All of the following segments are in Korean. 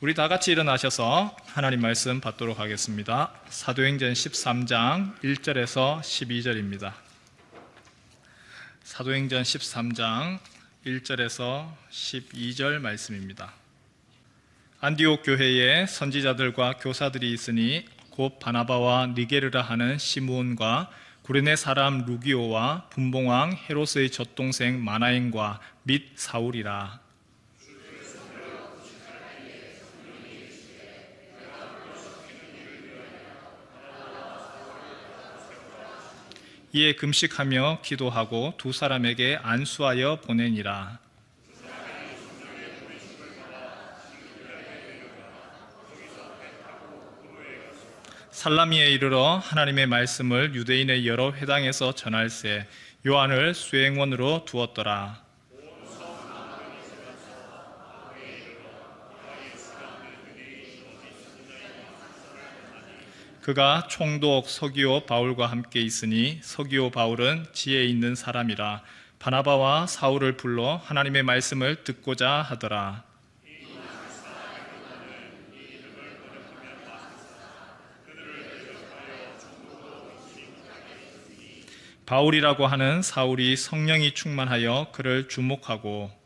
우리 다 같이 일어나셔서 하나님 말씀 받도록 하겠습니다. 사도행전 13장 1절에서 12절입니다. 사도행전 13장 1절에서 12절 말씀입니다. 안디옥 교회에 선지자들과 교사들이 있으니 곧 바나바와 니게르라 하는 시므온과 구레네 사람 루기오와 분봉왕 헤롯의 젖동생 마나엔과 및 사울이라. 이에 금식하며 기도하고 두 사람에게 안수하여 보내니라. 살라미에 이르러 하나님의 말씀을 유대인의 여러 회당에서 전할세 요한을 수행원으로 두었더라. 그가 총독 서기오 바울과 함께 있으니 서기오 바울은 지혜 있는 사람이라 바나바와 사울을 불러 하나님의 말씀을 듣고자 하더라. 바울이라고 하는 사울이 성령이 충만하여 그를 주목하고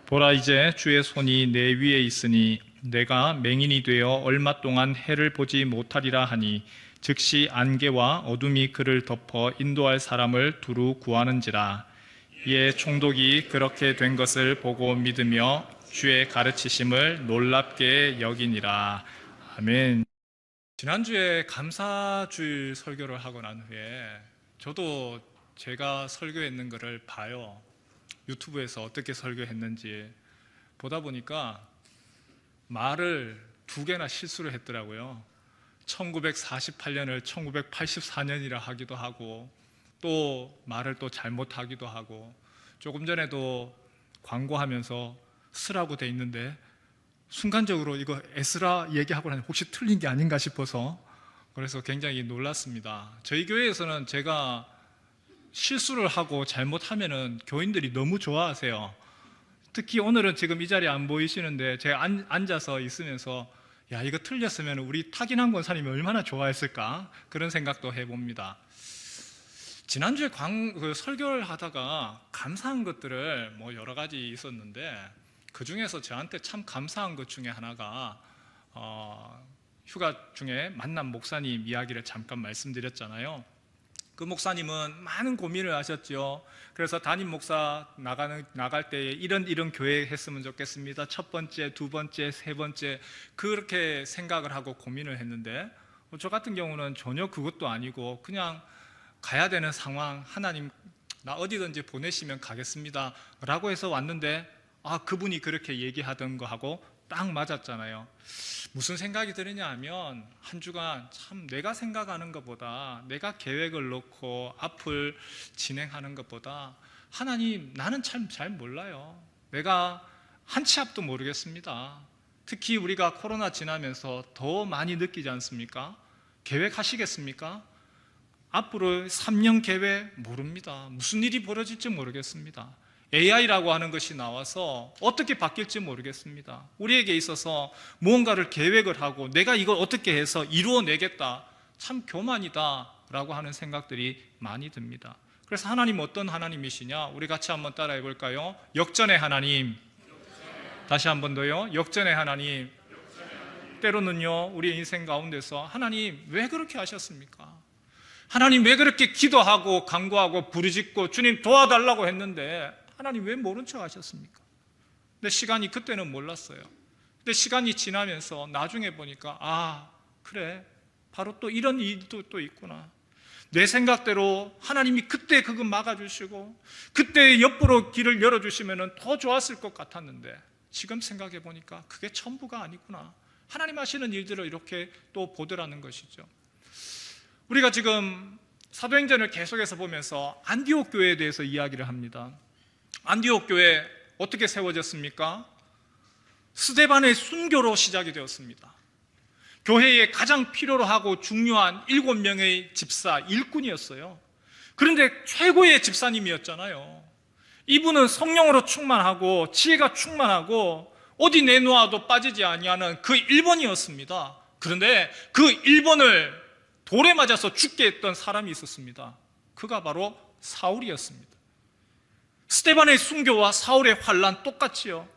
보라, 이제 주의 손이 내 위에 있으니 내가 맹인이 되어 얼마 동안 해를 보지 못하리라 하니 즉시 안개와 어둠이 그를 덮어 인도할 사람을 두루 구하는지라. 이에 총독이 그렇게 된 것을 보고 믿으며 주의 가르치심을 놀랍게 여기니라. 아멘. 지난주에 감사주일 설교를 하고 난 후에 저도 제가 설교했는 것을 봐요. 유튜브에서 어떻게 설교했는지 보다 보니까 말을 2개나 실수를 했더라고요. 1948년을 1984년이라 하기도 하고 또 말을 또 잘못하기도 하고 조금 전에도 광고하면서 스라고 돼 있는데 순간적으로 이거 에스라 얘기하고 나니 혹시 틀린 게 아닌가 싶어서 그래서 굉장히 놀랐습니다. 저희 교회에서는 제가 실수를 하고 잘못하면은 교인들이 너무 좋아하세요. 특히 오늘은 지금 이 자리에 안 보이시는데 제가 앉아서 있으면서 야, 이거 틀렸으면 우리 탁인한 권사님이 얼마나 좋아했을까 그런 생각도 해봅니다. 지난주에 설교를 하다가 감사한 것들을 여러 가지 있었는데 그 중에서 저한테 참 감사한 것 중에 하나가 휴가 중에 만난 목사님 이야기를 잠깐 말씀드렸잖아요. 그 목사님은 많은 고민을 하셨죠. 그래서 담임 목사 나갈 때에 이런 교회 했으면 좋겠습니다. 첫 번째, 두 번째, 세 번째 그렇게 생각을 하고 고민을 했는데 저 같은 경우는 전혀 그것도 아니고 그냥 가야 되는 상황, 하나님 나 어디든지 보내시면 가겠습니다 라고 해서 왔는데 그분이 그렇게 얘기하던 거하고 딱 맞았잖아요. 무슨 생각이 드느냐 하면 한 주간 참 내가 생각하는 것보다 내가 계획을 놓고 앞을 진행하는 것보다 하나님 나는 참 잘 몰라요. 내가 한 치 앞도 모르겠습니다. 특히 우리가 코로나 지나면서 더 많이 느끼지 않습니까? 계획하시겠습니까? 앞으로 3년 계획 모릅니다. 무슨 일이 벌어질지 모르겠습니다. AI라고 하는 것이 나와서 어떻게 바뀔지 모르겠습니다. 우리에게 있어서 무언가를 계획을 하고 내가 이걸 어떻게 해서 이루어내겠다, 참 교만이다 라고 하는 생각들이 많이 듭니다. 그래서 하나님 어떤 하나님이시냐? 우리 같이 한번 따라해 볼까요? 역전의 하나님. 다시 한 번 더요. 역전의 하나님. 때로는요 우리 인생 가운데서 하나님 왜 그렇게 하셨습니까? 하나님 왜 그렇게 기도하고 간구하고 부르짖고 주님 도와달라고 했는데 하나님 왜 모른 척 하셨습니까? 근데 시간이 그때는 몰랐어요. 근데 시간이 지나면서 나중에 보니까 그래 바로 또 이런 일도 또 있구나. 내 생각대로 하나님이 그때 그거 막아주시고 그때 옆으로 길을 열어주시면 더 좋았을 것 같았는데 지금 생각해 보니까 그게 전부가 아니구나. 하나님 하시는 일들을 이렇게 또 보더라는 것이죠. 우리가 지금 사도행전을 계속해서 보면서 안디옥 교회에 대해서 이야기를 합니다. 안디옥 교회 어떻게 세워졌습니까? 스데반의 순교로 시작이 되었습니다. 교회에 가장 필요로 하고 중요한 7명의 집사, 일꾼이었어요. 그런데 최고의 집사님이었잖아요. 이분은 성령으로 충만하고 지혜가 충만하고 어디 내놓아도 빠지지 아니하는 그 1번이었습니다. 그런데 그 1번을 돌에 맞아서 죽게 했던 사람이 있었습니다. 그가 바로 사울이었습니다. 스데반의 순교와 사울의 환란 똑같이요.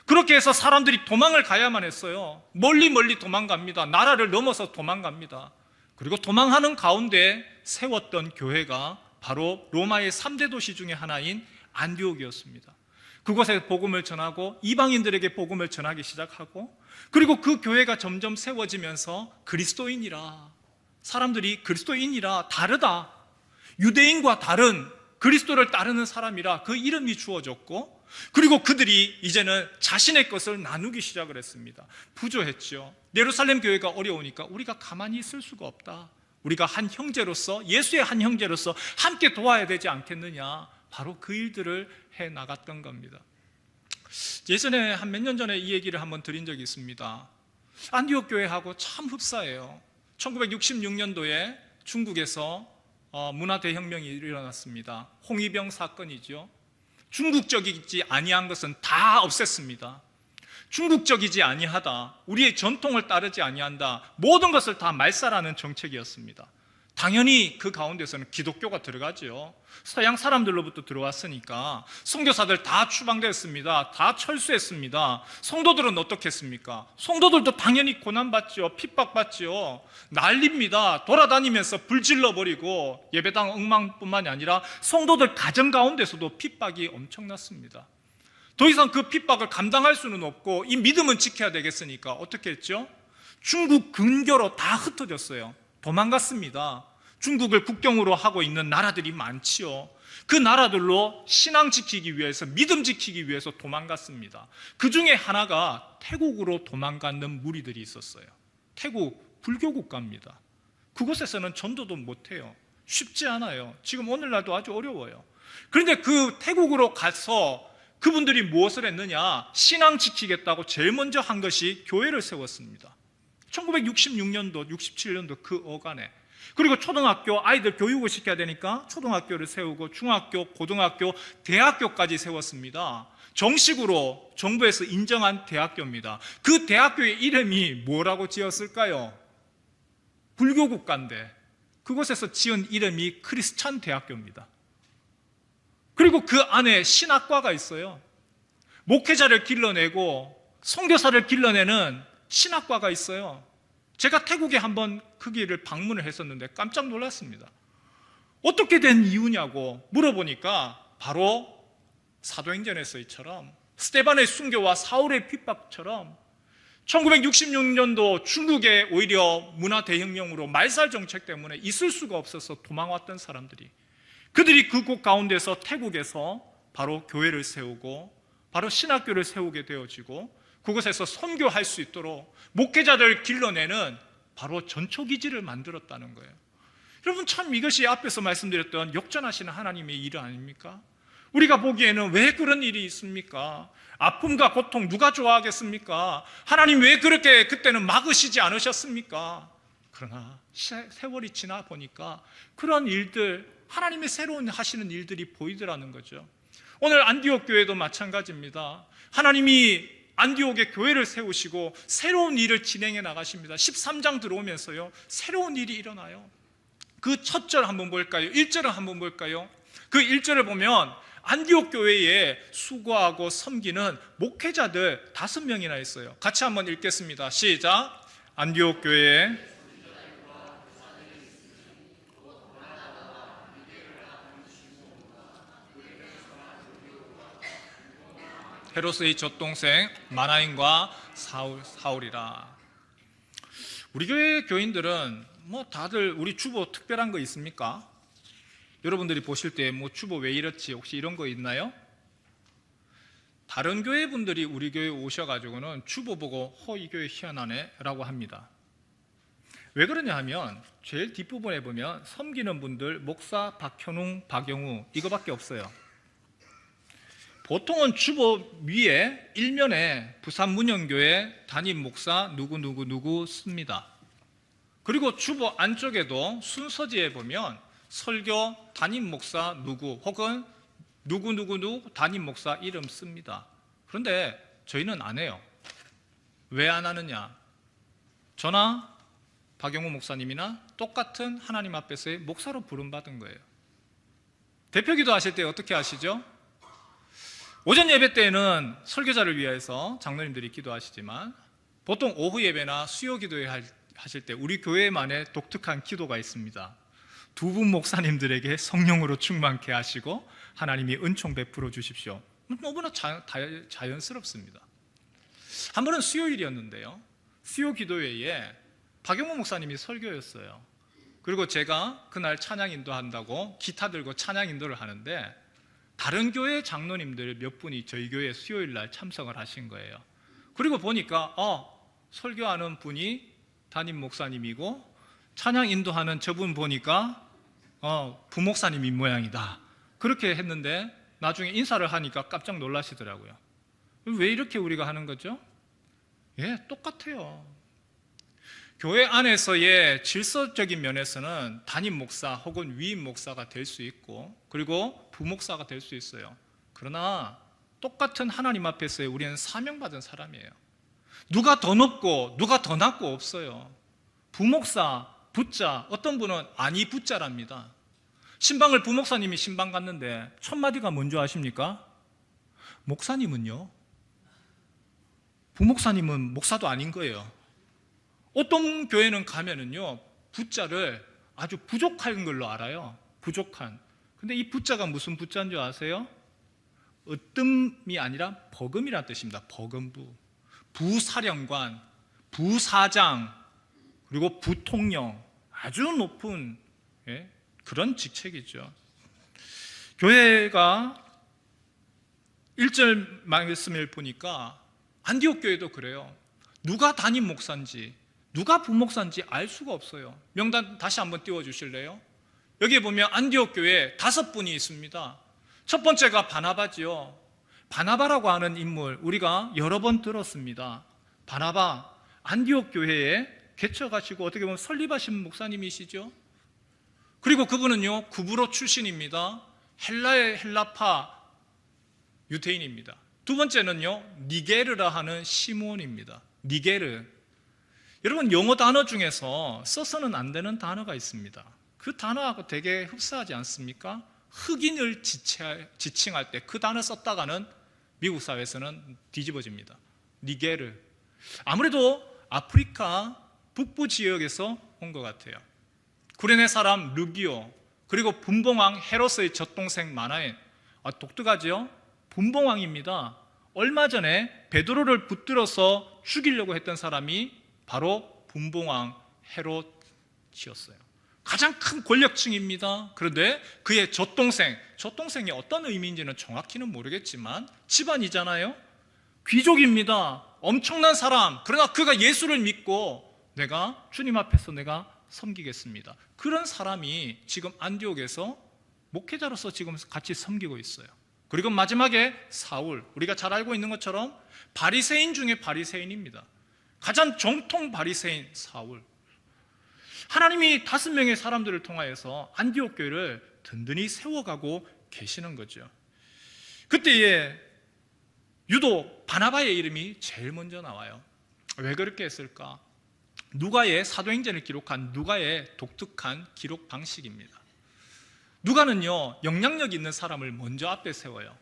그렇게 해서 사람들이 도망을 가야만 했어요. 멀리 도망갑니다. 나라를 넘어서 도망갑니다. 그리고 도망하는 가운데 세웠던 교회가 바로 로마의 3대 도시 중에 하나인 안디옥이었습니다. 그곳에 복음을 전하고 이방인들에게 복음을 전하기 시작하고, 그리고 그 교회가 점점 세워지면서 그리스도인이라, 사람들이 그리스도인이라, 다르다, 유대인과 다른 그리스도를 따르는 사람이라 그 이름이 주어졌고, 그리고 그들이 이제는 자신의 것을 나누기 시작을 했습니다. 부조했죠. 예루살렘 교회가 어려우니까 우리가 가만히 있을 수가 없다, 우리가 한 형제로서, 예수의 한 형제로서 함께 도와야 되지 않겠느냐, 바로 그 일들을 해 나갔던 겁니다. 예전에 한 몇 년 전에 이 얘기를 한번 드린 적이 있습니다. 안디옥 교회하고 참 흡사해요. 1966년도에 중국에서 문화 대혁명이 일어났습니다. 홍위병 사건이죠. 중국적이지 아니한 것은 다 없앴습니다. 중국적이지 아니하다, 우리의 전통을 따르지 아니한다, 모든 것을 다 말살하는 정책이었습니다. 당연히 그 가운데서는 기독교가 들어가죠. 서양 사람들로부터 들어왔으니까 선교사들 다 추방됐습니다. 다 철수했습니다. 성도들은 어떻게 했습니까? 성도들도 당연히 고난받죠. 핍박받죠. 난립니다. 돌아다니면서 불질러버리고 예배당 엉망뿐만이 아니라 성도들 가정 가운데서도 핍박이 엄청났습니다. 더 이상 그 핍박을 감당할 수는 없고 이 믿음은 지켜야 되겠으니까 어떻게 했죠? 중국 근교로 다 흩어졌어요. 도망갔습니다. 중국을 국경으로 하고 있는 나라들이 많지요. 그 나라들로 신앙 지키기 위해서, 믿음 지키기 위해서 도망갔습니다. 그 중에 하나가 태국으로 도망가는 무리들이 있었어요. 태국 불교 국가입니다. 그곳에서는 전도도 못해요. 쉽지 않아요. 지금 오늘날도 아주 어려워요. 그런데 그 태국으로 가서 그분들이 무엇을 했느냐, 신앙 지키겠다고 제일 먼저 한 것이 교회를 세웠습니다. 1966년도, 67년도 그 어간에. 그리고 초등학교 아이들 교육을 시켜야 되니까 초등학교를 세우고 중학교, 고등학교, 대학교까지 세웠습니다. 정식으로 정부에서 인정한 대학교입니다. 그 대학교의 이름이 뭐라고 지었을까요? 불교 국가인데 그곳에서 지은 이름이 크리스찬 대학교입니다. 그리고 그 안에 신학과가 있어요. 목회자를 길러내고 선교사를 길러내는 신학과가 있어요. 제가 태국에 한번 거기를 방문을 했었는데 깜짝 놀랐습니다. 어떻게 된 이유냐고 물어보니까 바로 사도행전에서처럼 스데반의 순교와 사울의 핍박처럼 1966년도 중국에 오히려 문화 대혁명으로 말살 정책 때문에 있을 수가 없어서 도망왔던 사람들이, 그들이 그곳 가운데서 태국에서 바로 교회를 세우고 바로 신학교를 세우게 되어지고 그곳에서 선교할 수 있도록 목회자들 길러내는 바로 전초기지를 만들었다는 거예요. 여러분, 참 이것이 앞에서 말씀드렸던 역전하시는 하나님의 일 아닙니까? 우리가 보기에는 왜 그런 일이 있습니까? 아픔과 고통 누가 좋아하겠습니까? 하나님 왜 그렇게 그때는 막으시지 않으셨습니까? 그러나 세월이 지나 보니까 그런 일들, 하나님의 새로운 하시는 일들이 보이더라는 거죠. 오늘 안디옥 교회도 마찬가지입니다. 하나님이 안디옥에 교회를 세우시고 새로운 일을 진행해 나가십니다. 13장 들어오면서요, 새로운 일이 일어나요. 그 첫 절 한번 볼까요? 1절을 한번 볼까요? 그 1절을 보면 안디옥 교회에 수고하고 섬기는 목회자들 5명이나 있어요. 같이 한번 읽겠습니다. 시작. 안디옥 교회에 헤롯의 젖동생 마나인과 사울이라. 우리 교회 교인들은 다들 우리 주보 특별한 거 있습니까? 여러분들이 보실 때 주보 왜 이렇지, 혹시 이런 거 있나요? 다른 교회 분들이 우리 교회 오셔가지고는 주보 보고 이 교회 희한하네 라고 합니다. 왜 그러냐 하면 제일 뒷부분에 보면 섬기는 분들 목사 박현웅, 박영우 이거밖에 없어요. 보통은 주보 위에 일면에 부산 문영교회 담임 목사 누구 씁니다. 그리고 주보 안쪽에도 순서지에 보면 설교 담임 목사 누구 혹은 누구 담임 목사 이름 씁니다. 그런데 저희는 안 해요. 왜 안 하느냐? 저나 박영호 목사님이나 똑같은 하나님 앞에서의 목사로 부름받은 거예요. 대표기도 하실 때 어떻게 하시죠? 오전 예배 때에는 설교자를 위해서 장로님들이 기도하시지만 보통 오후 예배나 수요 기도회 하실 때 우리 교회만의 독특한 기도가 있습니다. 두 분 목사님들에게 성령으로 충만케 하시고 하나님이 은총 베풀어 주십시오. 너무나 자연스럽습니다. 한 번은 수요일이었는데요, 수요 기도회에 박영호 목사님이 설교였어요. 그리고 제가 그날 찬양 인도한다고 기타 들고 찬양 인도를 하는데 다른 교회 장로님들 몇 분이 저희 교회 수요일 날 참석을 하신 거예요. 그리고 보니까 설교하는 분이 담임 목사님이고 찬양 인도하는 저분 보니까 부목사님인 모양이다. 그렇게 했는데 나중에 인사를 하니까 깜짝 놀라시더라고요. 왜 이렇게 우리가 하는 거죠? 똑같아요. 교회 안에서의 질서적인 면에서는 담임 목사 혹은 위임 목사가 될 수 있고 그리고 부목사가 될 수 있어요. 그러나 똑같은 하나님 앞에서의 우리는 사명받은 사람이에요. 누가 더 높고 누가 더 낮고 없어요. 부목사, 부자, 어떤 분은 아니 부자랍니다. 신방을 부목사님이 신방 갔는데 첫 마디가 뭔지 아십니까? 목사님은요? 부목사님은 목사도 아닌 거예요. 어떤 교회는 가면은요, 부자를 아주 부족한 걸로 알아요. 부족한. 근데 이 부자가 무슨 부자인 줄 아세요? 으뜸이 아니라 버금이라는 뜻입니다. 버금부. 부사령관, 부사장, 그리고 부통령. 아주 높은 그런 직책이죠. 교회가 1절 말씀을 보니까 안디옥 교회도 그래요. 누가 담임 목사인지 누가 부목사인지 알 수가 없어요. 명단 다시 한번 띄워주실래요? 여기에 보면 안디옥 교회에 5분이 있습니다. 첫 번째가 바나바지요. 바나바라고 하는 인물 우리가 여러 번 들었습니다. 바나바 안디옥 교회에 개척하시고 어떻게 보면 설립하신 목사님이시죠. 그리고 그분은요 구브로 출신입니다. 헬라의 헬라파 유대인입니다. 두 번째는요 니게르라 하는 시몬입니다. 니게르. 여러분 영어 단어 중에서 써서는 안 되는 단어가 있습니다. 그 단어하고 되게 흡사하지 않습니까? 흑인을 지칭할 때 그 단어 썼다가는 미국 사회에서는 뒤집어집니다. 니게르. 아무래도 아프리카 북부 지역에서 온 것 같아요. 구레네 사람 르기오, 그리고 분봉왕 헤롯의 젖동생 마나엔. 독특하죠? 분봉왕입니다. 얼마 전에 베드로를 붙들어서 죽이려고 했던 사람이 바로 분봉왕 헤롯이었어요. 가장 큰 권력층입니다. 그런데 그의 젖동생이 어떤 의미인지는 정확히는 모르겠지만 집안이잖아요. 귀족입니다. 엄청난 사람. 그러나 그가 예수를 믿고 내가 주님 앞에서 내가 섬기겠습니다. 그런 사람이 지금 안디옥에서 목회자로서 지금 같이 섬기고 있어요. 그리고 마지막에 사울, 우리가 잘 알고 있는 것처럼 바리새인 중에 바리새인입니다. 가장 정통 바리새인 사울. 하나님이 5명의 사람들을 통하여서 안디옥 교회를 든든히 세워가고 계시는 거죠. 그때에 유독 바나바의 이름이 제일 먼저 나와요. 왜 그렇게 했을까? 누가의 사도행전을 기록한 누가의 독특한 기록 방식입니다. 누가는요 영향력 있는 사람을 먼저 앞에 세워요.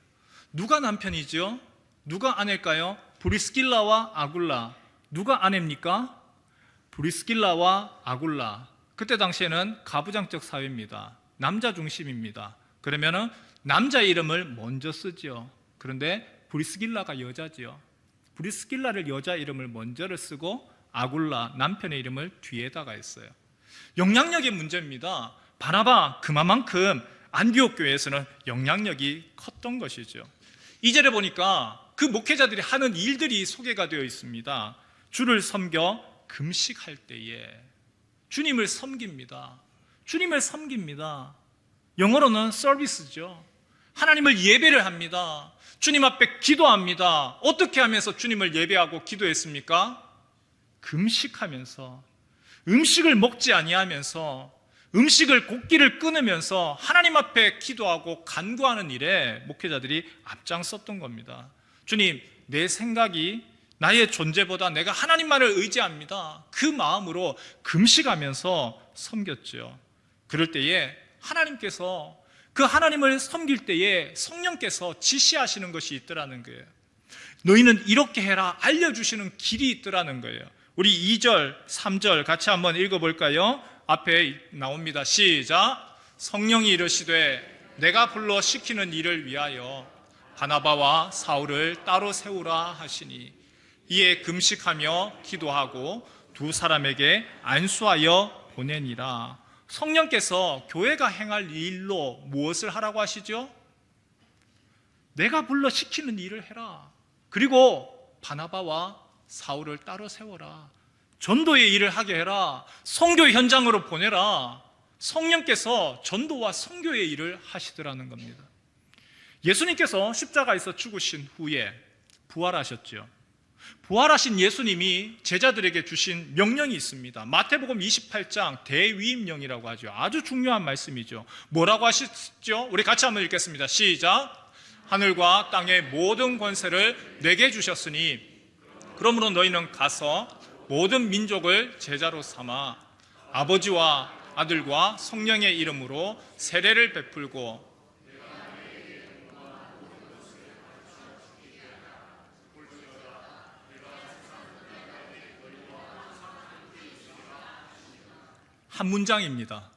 누가 남편이죠? 누가 아내일까요? 브리스길라와 아굴라. 누가 아내입니까? 브리스길라와 아굴라. 그때 당시에는 가부장적 사회입니다. 남자 중심입니다. 그러면은 남자 이름을 먼저 쓰죠. 그런데 브리스길라가 여자지요. 브리스길라를 여자 이름을 먼저를 쓰고 아굴라 남편의 이름을 뒤에다가 했어요. 영향력의 문제입니다. 바나바 그만큼 안디옥 교회에서는 영향력이 컸던 것이죠. 2절에 보니까 그 목회자들이 하는 일들이 소개가 되어 있습니다. 주를 섬겨 금식할 때에 주님을 섬깁니다. 주님을 섬깁니다. 영어로는 서비스죠. 하나님을 예배를 합니다. 주님 앞에 기도합니다. 어떻게 하면서 주님을 예배하고 기도했습니까? 금식하면서, 음식을 먹지 아니하면서, 음식을 곡기를 끊으면서 하나님 앞에 기도하고 간구하는 일에 목회자들이 앞장섰던 겁니다. 주님, 내 생각이 나의 존재보다 내가 하나님만을 의지합니다. 그 마음으로 금식하면서 섬겼죠. 그럴 때에 하나님께서, 그 하나님을 섬길 때에 성령께서 지시하시는 것이 있더라는 거예요. 너희는 이렇게 해라 알려주시는 길이 있더라는 거예요. 우리 2절, 3절 같이 한번 읽어볼까요? 앞에 나옵니다. 시작. 성령이 이르시되 내가 불러 시키는 일을 위하여 바나바와 사울을 따로 세우라 하시니 이에 금식하며 기도하고 두 사람에게 안수하여 보내니라. 성령께서 교회가 행할 일로 무엇을 하라고 하시죠? 내가 불러 시키는 일을 해라. 그리고 바나바와 사울을 따로 세워라. 전도의 일을 하게 해라. 선교 현장으로 보내라. 성령께서 전도와 선교의 일을 하시더라는 겁니다. 예수님께서 십자가에서 죽으신 후에 부활하셨죠. 부활하신 예수님이 제자들에게 주신 명령이 있습니다. 마태복음 28장 대위임령이라고 하죠. 아주 중요한 말씀이죠. 뭐라고 하셨죠? 우리 같이 한번 읽겠습니다. 시작. 하늘과 땅의 모든 권세를 내게 주셨으니 그러므로 너희는 가서 모든 민족을 제자로 삼아 아버지와 아들과 성령의 이름으로 세례를 베풀고 한 문장입니다.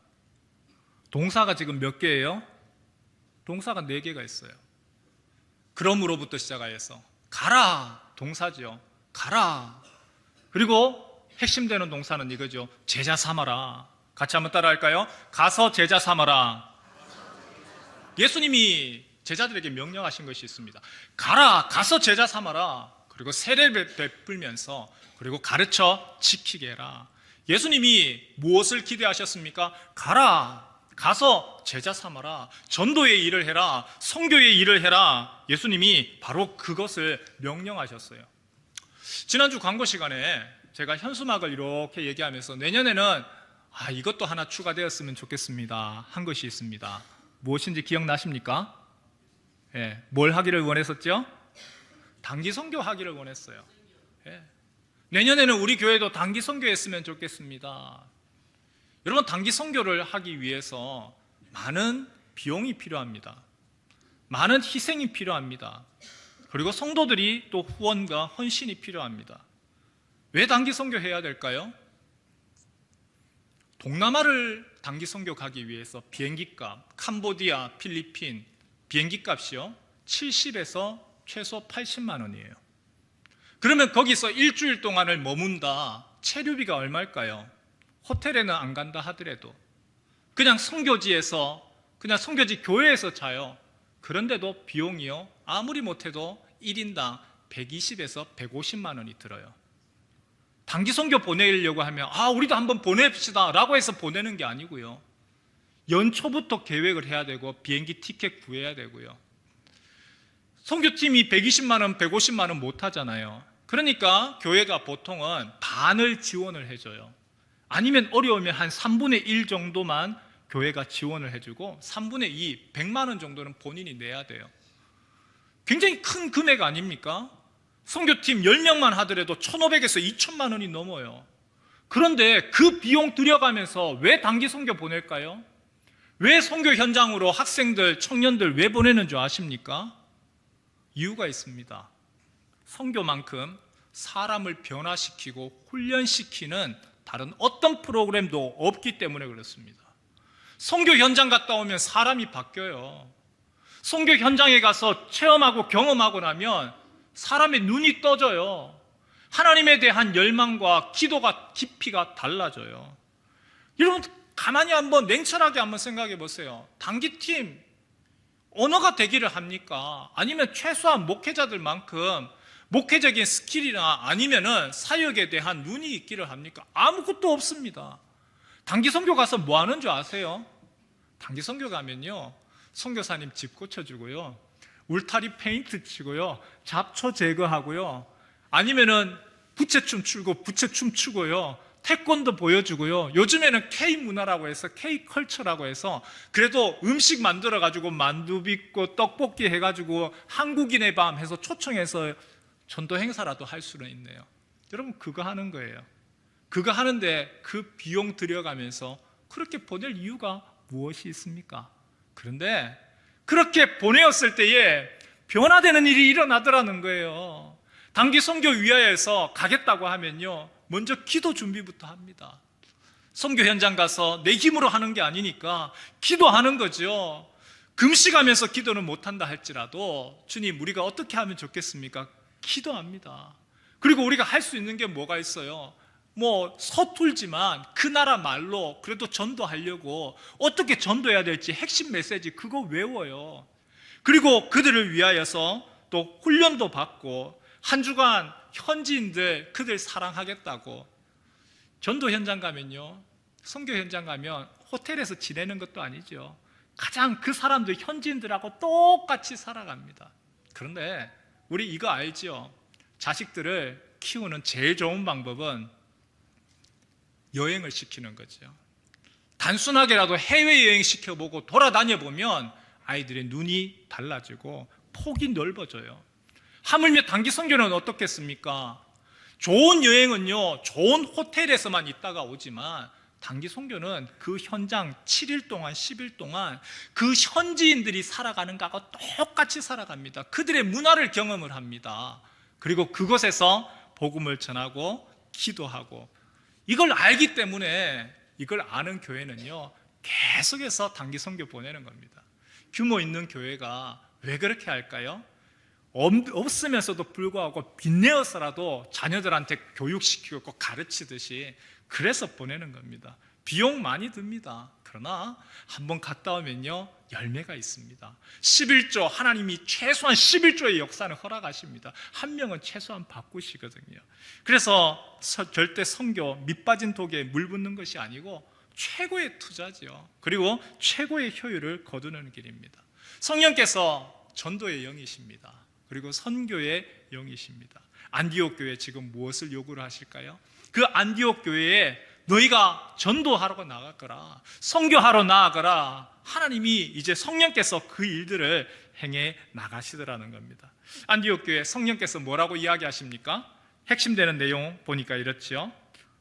동사가 지금 몇 개예요? 동사가 4개가 있어요. 그러므로부터 시작하여서 가라 동사죠. 가라. 그리고 핵심되는 동사는 이거죠. 제자 삼아라. 같이 한번 따라할까요? 가서 제자 삼아라. 예수님이 제자들에게 명령하신 것이 있습니다. 가라. 가서 제자 삼아라. 그리고 세례를 베풀면서 그리고 가르쳐 지키게 해라. 예수님이 무엇을 기대하셨습니까? 가라. 가서 제자 삼아라. 전도의 일을 해라. 선교의 일을 해라. 예수님이 바로 그것을 명령하셨어요. 지난주 광고 시간에 제가 현수막을 이렇게 얘기하면서 내년에는 이것도 하나 추가되었으면 좋겠습니다 한 것이 있습니다. 무엇인지 기억나십니까? 뭘 하기를 원했었죠? 단기 선교 하기를 원했어요. 내년에는 우리 교회도 단기 선교했으면 좋겠습니다. 여러분, 단기 선교를 하기 위해서 많은 비용이 필요합니다. 많은 희생이 필요합니다. 그리고 성도들이 또 후원과 헌신이 필요합니다. 왜 단기 선교해야 될까요? 동남아를 단기 선교 가기 위해서 비행기값, 캄보디아, 필리핀 비행기값이요 70에서 최소 80만 원이에요. 그러면 거기서 일주일 동안을 머문다. 체류비가 얼마일까요? 호텔에는 안 간다 하더라도 그냥 선교지에서, 그냥 선교지 교회에서 자요. 그런데도 비용이요 아무리 못해도 1인당 120에서 150만 원이 들어요. 단기 선교 보내려고 하면 우리도 한번 보냅시다 라고 해서 보내는 게 아니고요, 연초부터 계획을 해야 되고 비행기 티켓 구해야 되고요. 선교팀이 120만 원, 150만 원 못 하잖아요. 그러니까 교회가 보통은 반을 지원을 해줘요. 아니면 어려우면 한 3분의 1 정도만 교회가 지원을 해주고 3분의 2, 100만 원 정도는 본인이 내야 돼요. 굉장히 큰 금액 아닙니까? 선교팀 10명만 하더라도 1,500에서 2,000만 원이 넘어요. 그런데 그 비용 들여가면서 왜 단기 선교 보낼까요? 왜 선교 현장으로 학생들, 청년들 왜 보내는 줄 아십니까? 이유가 있습니다. 선교만큼 사람을 변화시키고 훈련시키는 다른 어떤 프로그램도 없기 때문에 그렇습니다. 선교 현장 갔다 오면 사람이 바뀌어요. 선교 현장에 가서 체험하고 경험하고 나면 사람의 눈이 떠져요. 하나님에 대한 열망과 기도가 깊이가 달라져요. 여러분, 가만히 한번 냉철하게 한번 생각해 보세요. 단기팀 언어가 되기를 합니까? 아니면 최소한 목회자들만큼 목회적인 스킬이나 아니면은 사역에 대한 눈이 있기를 합니까? 아무것도 없습니다. 단기 선교 가서 뭐 하는 줄 아세요? 단기 선교 가면요, 선교사님 집 고쳐주고요, 울타리 페인트 치고요, 잡초 제거하고요, 아니면은 부채춤 추고요, 태권도 보여주고요, 요즘에는 K문화라고 해서 K컬처라고 해서 그래도 음식 만들어가지고 만두 빚고 떡볶이 해가지고 한국인의 밤 해서 초청해서 전도 행사라도 할 수는 있네요. 여러분, 그거 하는 거예요. 그거 하는데 그 비용 들여가면서 그렇게 보낼 이유가 무엇이 있습니까? 그런데 그렇게 보내었을 때에 변화되는 일이 일어나더라는 거예요. 단기 선교 위하여서 가겠다고 하면요, 먼저 기도 준비부터 합니다. 선교 현장 가서 내 힘으로 하는 게 아니니까 기도하는 거죠. 금식하면서 기도는 못한다 할지라도 주님, 우리가 어떻게 하면 좋겠습니까? 기도합니다. 그리고 우리가 할 수 있는 게 뭐가 있어요? 뭐 서툴지만 그 나라 말로 그래도 전도하려고 어떻게 전도해야 될지 핵심 메시지 그거 외워요. 그리고 그들을 위하여서 또 훈련도 받고 한 주간 현지인들 그들 사랑하겠다고. 전도 현장 가면요, 선교 현장 가면 호텔에서 지내는 것도 아니죠. 가장 그 사람들 현지인들하고 똑같이 살아갑니다. 그런데 우리 이거 알죠? 자식들을 키우는 제일 좋은 방법은 여행을 시키는 거죠. 단순하게라도 해외여행 시켜보고 돌아다녀 보면 아이들의 눈이 달라지고 폭이 넓어져요. 하물며 단기 선교는 어떻겠습니까? 좋은 여행은요, 좋은 호텔에서만 있다가 오지만 단기 선교는 그 현장 7일 동안 10일 동안 그 현지인들이 살아가는 것하고 똑같이 살아갑니다. 그들의 문화를 경험을 합니다. 그리고 그곳에서 복음을 전하고 기도하고, 이걸 알기 때문에 이걸 아는 교회는요, 계속해서 단기 선교 보내는 겁니다. 규모 있는 교회가 왜 그렇게 할까요? 없으면서도 불구하고 빚내어서라도 자녀들한테 교육시키고 가르치듯이 그래서 보내는 겁니다. 비용 많이 듭니다. 그러나 한번 갔다 오면요, 열매가 있습니다. 11조, 하나님이 최소한 11조의 역사는 허락하십니다. 한 명은 최소한 바꾸시거든요. 그래서 절대 선교 밑빠진 독에 물 붓는 것이 아니고 최고의 투자죠. 그리고 최고의 효율을 거두는 길입니다. 성령께서 전도의 영이십니다. 그리고 선교의 영이십니다. 안디옥 교회 지금 무엇을 요구를 하실까요? 그 안디옥 교회에 너희가 전도하러 나가거라, 선교하러 나아가라. 하나님이 이제 성령께서 그 일들을 행해 나가시더라는 겁니다. 안디옥 교회 성령께서 뭐라고 이야기하십니까? 핵심되는 내용 보니까 이렇죠.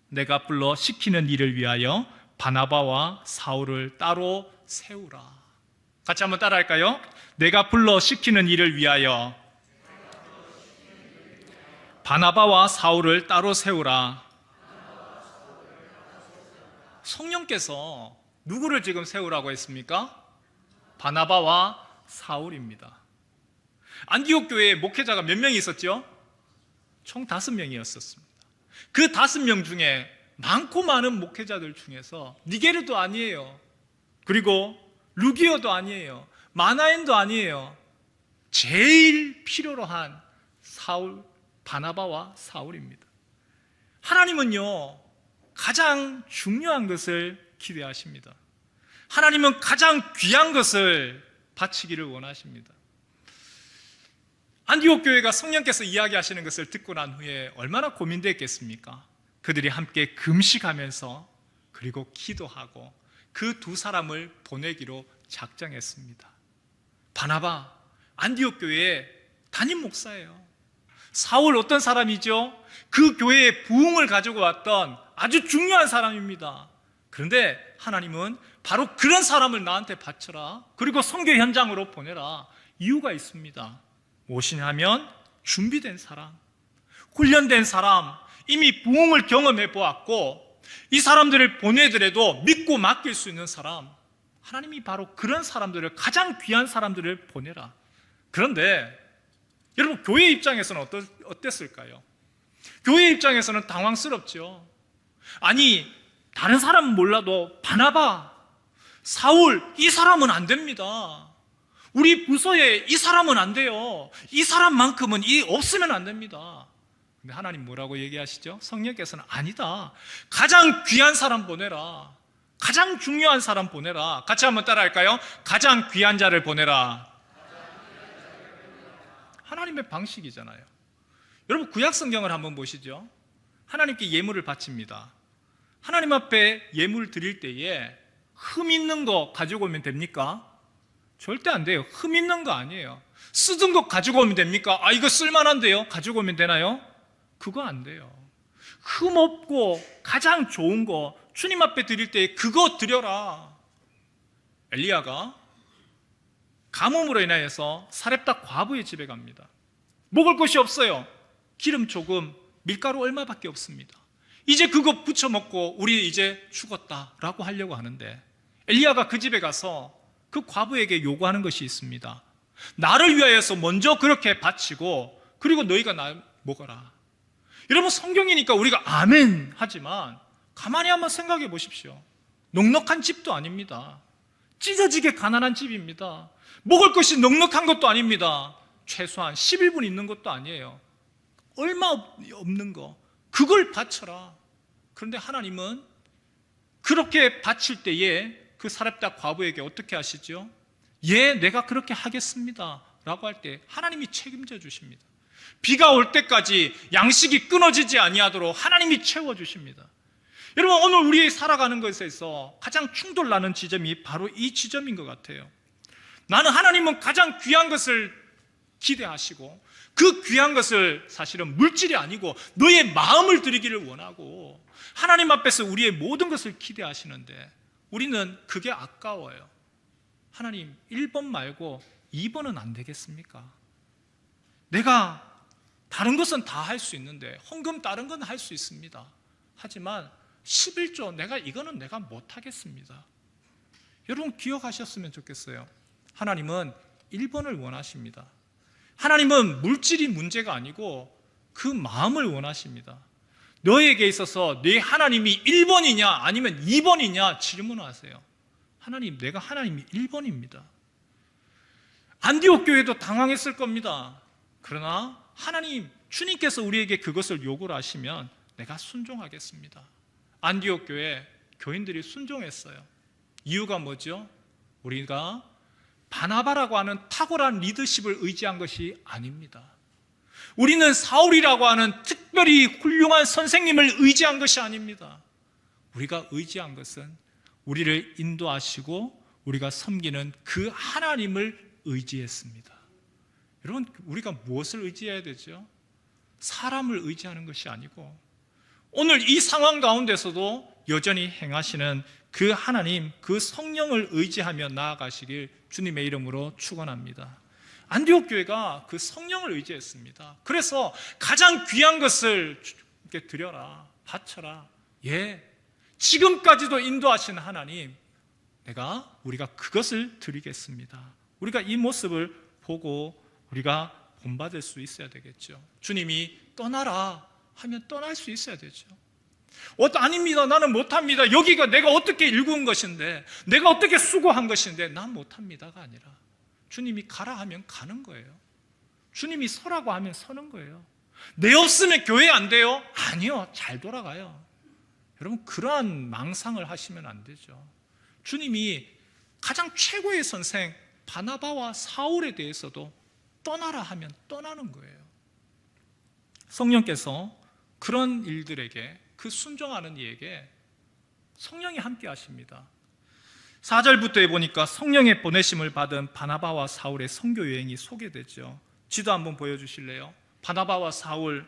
내가 불러 시키는 일을 위하여 바나바와 사울을 따로 세우라. 같이 한번 따라할까요? 내가 불러 시키는 일을 위하여 바나바와 사울을 따로 세우라. 성령께서 누구를 지금 세우라고 했습니까? 바나바와 사울입니다. 안디옥 교회에 목회자가 몇 명이 있었죠? 총 5명이었습니다. 그 5명 중에 많고 많은 목회자들 중에서 니게르도 아니에요. 그리고 루기오도 아니에요. 마나엔도 아니에요. 제일 필요로 한 바나바와 사울입니다. 하나님은요, 가장 중요한 것을 기대하십니다. 하나님은 가장 귀한 것을 바치기를 원하십니다. 안디옥 교회가 성령께서 이야기하시는 것을 듣고 난 후에 얼마나 고민됐겠습니까? 그들이 함께 금식하면서 그리고 기도하고 그 2사람을 보내기로 작정했습니다. 바나바, 안디옥 교회의 담임 목사예요. 사울 어떤 사람이죠? 그 교회에 부흥을 가지고 왔던 아주 중요한 사람입니다. 그런데 하나님은 바로 그런 사람을 나한테 바쳐라, 그리고 선교 현장으로 보내라. 이유가 있습니다. 무엇이냐면 준비된 사람, 훈련된 사람, 이미 부흥을 경험해 보았고 이 사람들을 보내더라도 믿고 맡길 수 있는 사람, 하나님이 바로 그런 사람들을, 가장 귀한 사람들을 보내라. 그런데 여러분, 교회 입장에서는 어땠을까요? 교회 입장에서는 당황스럽죠. 아니, 다른 사람은 몰라도 바나바, 사울, 이 사람은 안 됩니다. 우리 부서에 이 사람은 안 돼요. 이 사람만큼은 없으면 안 됩니다. 근데 하나님 뭐라고 얘기하시죠? 성령께서는 아니다, 가장 귀한 사람 보내라. 가장 중요한 사람 보내라. 같이 한번 따라할까요? 가장 귀한 자를 보내라. 하나님의 방식이잖아요. 여러분 구약 성경을 한번 보시죠. 하나님께 예물을 바칩니다. 하나님 앞에 예물 드릴 때에 흠 있는 거 가지고 오면 됩니까? 절대 안 돼요. 흠 있는 거 아니에요. 쓰던 거 가지고 오면 됩니까? 아, 이거 쓸만한데요? 가지고 오면 되나요? 그거 안 돼요. 흠 없고 가장 좋은 거 주님 앞에 드릴 때 그거 드려라. 엘리야가 가뭄으로 인하여서 사렙다 과부의 집에 갑니다. 먹을 것이 없어요. 기름 조금, 밀가루 얼마밖에 없습니다. 이제 그거 부쳐 먹고 우리 이제 죽었다라고 하려고 하는데 엘리야가 그 집에 가서 그 과부에게 요구하는 것이 있습니다. 나를 위하여서 먼저 그렇게 바치고 그리고 너희가 나 먹어라. 여러분 성경이니까 우리가 아멘 하지만 가만히 한번 생각해 보십시오. 넉넉한 집도 아닙니다. 찢어지게 가난한 집입니다. 먹을 것이 넉넉한 것도 아닙니다. 최소한 11분 있는 것도 아니에요. 얼마 없는 거 그걸 바쳐라. 그런데 하나님은 그렇게 바칠 때에 그 사렙다 과부에게 어떻게 하시죠? 예, 내가 그렇게 하겠습니다 라고 할 때 하나님이 책임져 주십니다. 비가 올 때까지 양식이 끊어지지 아니하도록 하나님이 채워주십니다. 여러분 오늘 우리 살아가는 것에 있어 가장 충돌나는 지점이 바로 이 지점인 것 같아요. 나는 하나님은 가장 귀한 것을 기대하시고 그 귀한 것을 사실은 물질이 아니고 너의 마음을 드리기를 원하고 하나님 앞에서 우리의 모든 것을 기대하시는데 우리는 그게 아까워요. 하나님 1번 말고 2번은 안 되겠습니까? 내가 다른 것은 다 할 수 있는데 헌금 다른 건 할 수 있습니다. 하지만 11조 이거는 내가 못하겠습니다. 여러분 기억하셨으면 좋겠어요. 하나님은 1번을 원하십니다. 하나님은 물질이 문제가 아니고 그 마음을 원하십니다. 너에게 있어서 네 하나님이 1번이냐 아니면 2번이냐 질문하세요. 하나님, 내가 하나님이 1번입니다. 안디옥 교회도 당황했을 겁니다. 그러나 하나님, 주님께서 우리에게 그것을 요구를 하시면 내가 순종하겠습니다. 안디옥 교회 교인들이 순종했어요. 이유가 뭐죠? 우리가 바나바라고 하는 탁월한 리더십을 의지한 것이 아닙니다. 우리는 사울이라고 하는 특별히 훌륭한 선생님을 의지한 것이 아닙니다. 우리가 의지한 것은 우리를 인도하시고 우리가 섬기는 그 하나님을 의지했습니다. 여러분, 우리가 무엇을 의지해야 되죠? 사람을 의지하는 것이 아니고 오늘 이 상황 가운데서도 여전히 행하시는 그 하나님, 그 성령을 의지하며 나아가시길 주님의 이름으로 축원합니다. 안디옥 교회가 그 성령을 의지했습니다. 그래서 가장 귀한 것을 이렇게 드려라, 바쳐라. 예, 지금까지도 인도하시는 하나님, 우리가 그것을 드리겠습니다. 우리가 이 모습을 보고 우리가 본받을 수 있어야 되겠죠. 주님이 떠나라 하면 떠날 수 있어야 되죠. 아닙니다. 나는 못합니다. 여기가 내가 어떻게 일구은 것인데, 내가 어떻게 수고한 것인데 난 못합니다가 아니라 주님이 가라 하면 가는 거예요. 주님이 서라고 하면 서는 거예요. 내 없으면 교회 안 돼요? 아니요, 잘 돌아가요. 여러분, 그러한 망상을 하시면 안 되죠. 주님이 가장 최고의 선생 바나바와 사울에 대해서도 떠나라 하면 떠나는 거예요. 성령께서 그런 일들에게, 그 순종하는 이에게 성령이 함께 하십니다. 4절부터에 보니까 성령의 보내심을 받은 바나바와 사울의 선교 여행이 소개되죠. 지도 한번 보여주실래요? 바나바와 사울,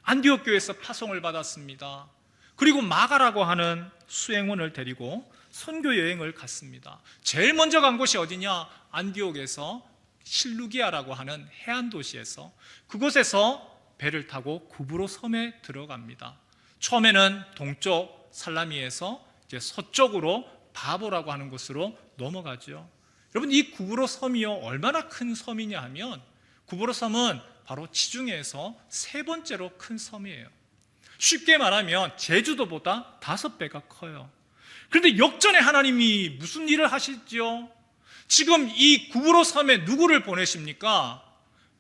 안디옥 교회에서 파송을 받았습니다. 그리고 마가라고 하는 수행원을 데리고 선교 여행을 갔습니다. 제일 먼저 간 곳이 어디냐? 안디옥에서 실루기아라고 하는 해안 도시에서, 그곳에서 배를 타고 구브로 섬에 들어갑니다. 처음에는 동쪽 살라미에서 이제 서쪽으로 바보라고 하는 곳으로 넘어가죠. 여러분, 이 구브로 섬이요, 얼마나 큰 섬이냐 하면, 구브로 섬은 바로 지중해에서 세 번째로 큰 섬이에요. 쉽게 말하면 제주도보다 5배가 커요. 그런데 역전의 하나님이 무슨 일을 하시죠? 지금 이 구브로 섬에 누구를 보내십니까?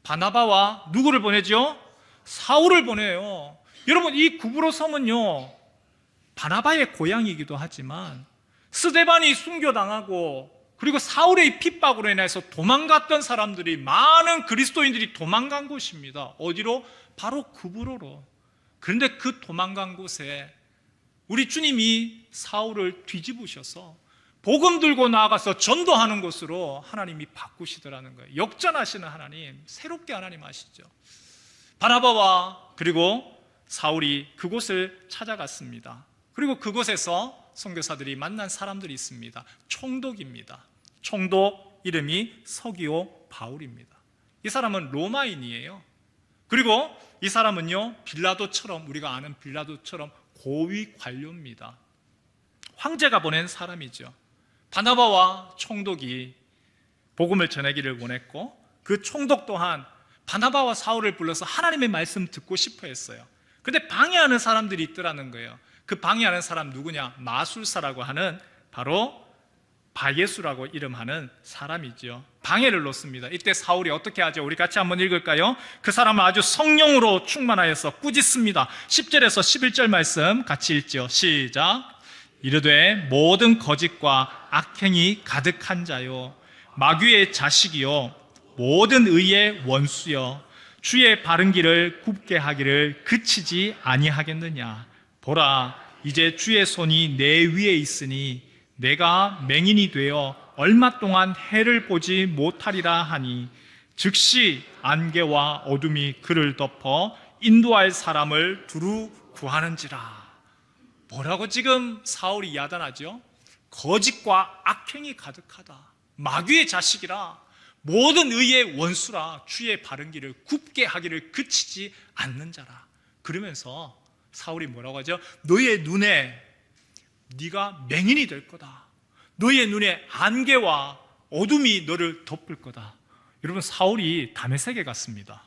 바나바와 누구를 보내죠? 사울을 보내요. 여러분, 이 구브로 섬은요, 바나바의 고향이기도 하지만 스데반이 순교당하고 그리고 사울의 핍박으로 인해서 도망갔던 사람들이, 많은 그리스도인들이 도망간 곳입니다. 어디로? 바로 구브로로. 그런데 그 도망간 곳에 우리 주님이 사울을 뒤집으셔서 복음 들고 나아가서 전도하는 곳으로 하나님이 바꾸시더라는 거예요. 역전하시는 하나님, 새롭게 하나님 아시죠? 바나바와 그리고 사울이 그곳을 찾아갔습니다. 그리고 그곳에서 선교사들이 만난 사람들이 있습니다. 총독입니다. 총독 이름이 서기오 바울입니다. 이 사람은 로마인이에요. 그리고 이 사람은요, 빌라도처럼, 우리가 아는 빌라도처럼 고위 관료입니다. 황제가 보낸 사람이죠. 바나바와 총독이 복음을 전하기를 원했고, 그 총독 또한 바나바와 사울을 불러서 하나님의 말씀 듣고 싶어 했어요. 그런데 방해하는 사람들이 있더라는 거예요. 그 방해하는 사람 누구냐? 마술사라고 하는, 바로 바예수라고 이름하는 사람이죠. 방해를 놓습니다. 이때 사울이 어떻게 하죠? 우리 같이 한번 읽을까요? 그 사람은 아주 성령으로 충만하여서 꾸짖습니다. 10절에서 11절 말씀 같이 읽죠. 시작. 이르되 모든 거짓과 악행이 가득한 자요, 마귀의 자식이요, 모든 의의 원수여, 주의 바른 길을 굽게 하기를 그치지 아니하겠느냐. 보라, 이제 주의 손이 내 위에 있으니 내가 맹인이 되어 얼마 동안 해를 보지 못하리라 하니, 즉시 안개와 어둠이 그를 덮어 인도할 사람을 두루 구하는지라. 뭐라고 지금 사울이 야단하죠? 거짓과 악행이 가득하다, 마귀의 자식이라, 모든 의의 원수라, 주의 바른 길을 굽게 하기를 그치지 않는 자라. 그러면서 사울이 뭐라고 하죠? 너의 눈에 네가 맹인이 될 거다. 너의 눈에 안개와 어둠이 너를 덮을 거다. 여러분, 사울이 다메섹에 갔습니다.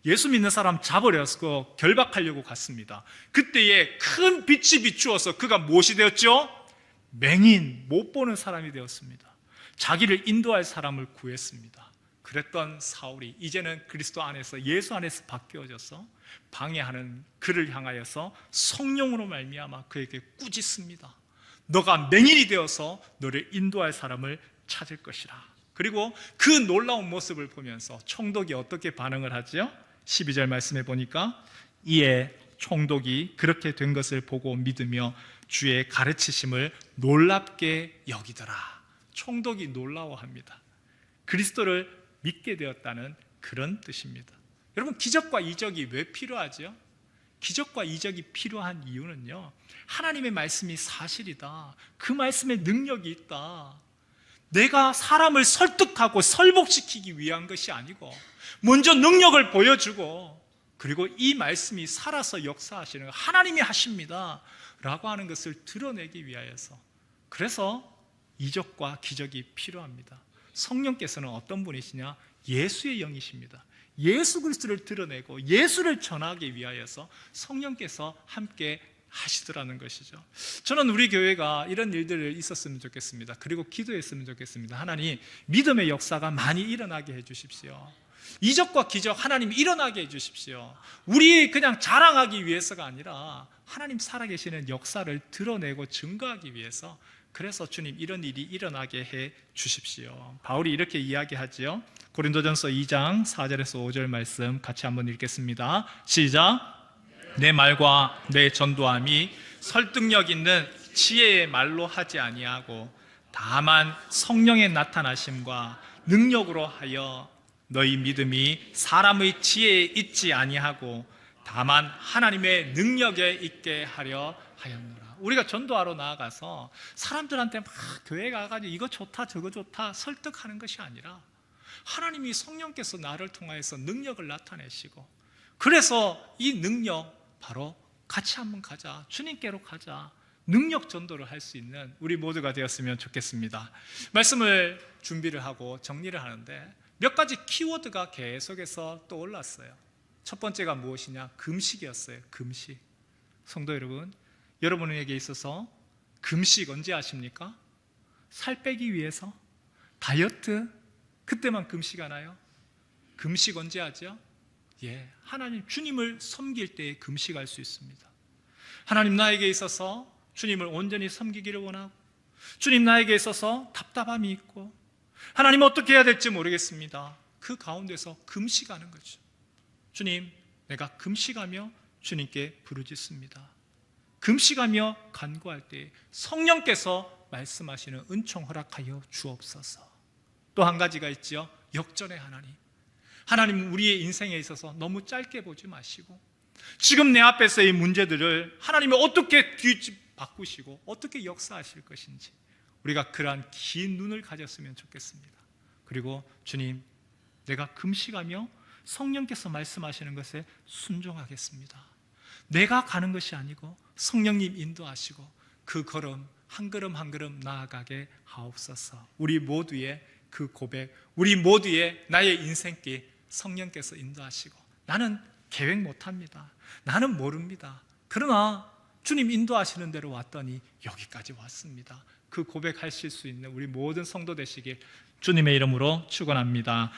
예수 믿는 사람 잡으려서 결박하려고 갔습니다. 그때에 큰 빛이 비추어서 그가 무엇이 되었죠? 맹인, 못 보는 사람이 되었습니다. 자기를 인도할 사람을 구했습니다. 그랬던 사울이 이제는 그리스도 안에서, 예수 안에서 바뀌어져서 방해하는 그를 향하여서 성령으로 말미암아 그에게 꾸짖습니다. 너가 맹인이 되어서 너를 인도할 사람을 찾을 것이라. 그리고 그 놀라운 모습을 보면서 총독이 어떻게 반응을 하죠? 12절 말씀해 보니까, 이에 총독이 그렇게 된 것을 보고 믿으며 주의 가르치심을 놀랍게 여기더라. 총독이 놀라워합니다. 그리스도를 믿게 되었다는 그런 뜻입니다. 여러분, 기적과 이적이 왜 필요하죠? 기적과 이적이 필요한 이유는요, 하나님의 말씀이 사실이다, 그 말씀에 능력이 있다, 내가 사람을 설득하고 설복시키기 위한 것이 아니고 먼저 능력을 보여주고, 그리고 이 말씀이 살아서 역사하시는, 하나님이 하십니다 라고 하는 것을 드러내기 위하여서, 그래서 이적과 기적이 필요합니다. 성령께서는 어떤 분이시냐? 예수의 영이십니다. 예수 그리스도를 드러내고 예수를 전하기 위하여서 성령께서 함께 하시더라는 것이죠. 저는 우리 교회가 이런 일들을 있었으면 좋겠습니다. 그리고 기도했으면 좋겠습니다. 하나님, 믿음의 역사가 많이 일어나게 해주십시오. 이적과 기적 하나님 일어나게 해주십시오. 우리 그냥 자랑하기 위해서가 아니라 하나님 살아계시는 역사를 드러내고 증거하기 위해서, 그래서 주님 이런 일이 일어나게 해 주십시오. 바울이 이렇게 이야기하지요. 고린도전서 2장 4절에서 5절 말씀 같이 한번 읽겠습니다. 시작. 내 말과 내 전도함이 설득력 있는 지혜의 말로 하지 아니하고 다만 성령의 나타나심과 능력으로 하여 너희 믿음이 사람의 지혜에 있지 아니하고 다만 하나님의 능력에 있게 하려 하였노라. 우리가 전도하러 나아가서 사람들한테 막 교회 가가지고 이거 좋다 저거 좋다 설득하는 것이 아니라, 하나님이 성령께서 나를 통하여서 능력을 나타내시고, 그래서 이 능력 바로 같이 한번 가자, 주님께로 가자, 능력 전도를 할 수 있는 우리 모두가 되었으면 좋겠습니다. 말씀을 준비를 하고 정리를 하는데 몇 가지 키워드가 계속해서 떠올랐어요. 첫 번째가 무엇이냐? 금식이었어요. 금식. 성도 여러분, 여러분에게 있어서 금식 언제 하십니까? 살 빼기 위해서? 다이어트? 그때만 금식하나요? 금식 언제 하죠? 하나님 주님을 섬길 때에 금식할 수 있습니다. 하나님, 나에게 있어서 주님을 온전히 섬기기를 원하고 주님, 나에게 있어서 답답함이 있고 하나님 어떻게 해야 될지 모르겠습니다. 그 가운데서 금식하는 거죠. 주님, 내가 금식하며 주님께 부르짖습니다. 금식하며 간구할 때 성령께서 말씀하시는 은총 허락하여 주옵소서. 또 한 가지가 있죠. 역전의 하나님. 하나님, 우리의 인생에 있어서 너무 짧게 보지 마시고 지금 내 앞에서의 문제들을 하나님이 어떻게 바꾸시고 어떻게 역사하실 것인지 우리가 그러한 긴 눈을 가졌으면 좋겠습니다. 그리고 주님, 내가 금식하며 성령께서 말씀하시는 것에 순종하겠습니다. 내가 가는 것이 아니고 성령님 인도하시고 그 걸음 한 걸음 한 걸음 나아가게 하옵소서. 우리 모두의 그 고백, 우리 모두의 나의 인생길 성령께서 인도하시고 나는 계획 못합니다. 나는 모릅니다. 그러나 주님 인도하시는 대로 왔더니 여기까지 왔습니다. 그 고백하실 수 있는 우리 모든 성도 되시길 주님의 이름으로 축원합니다.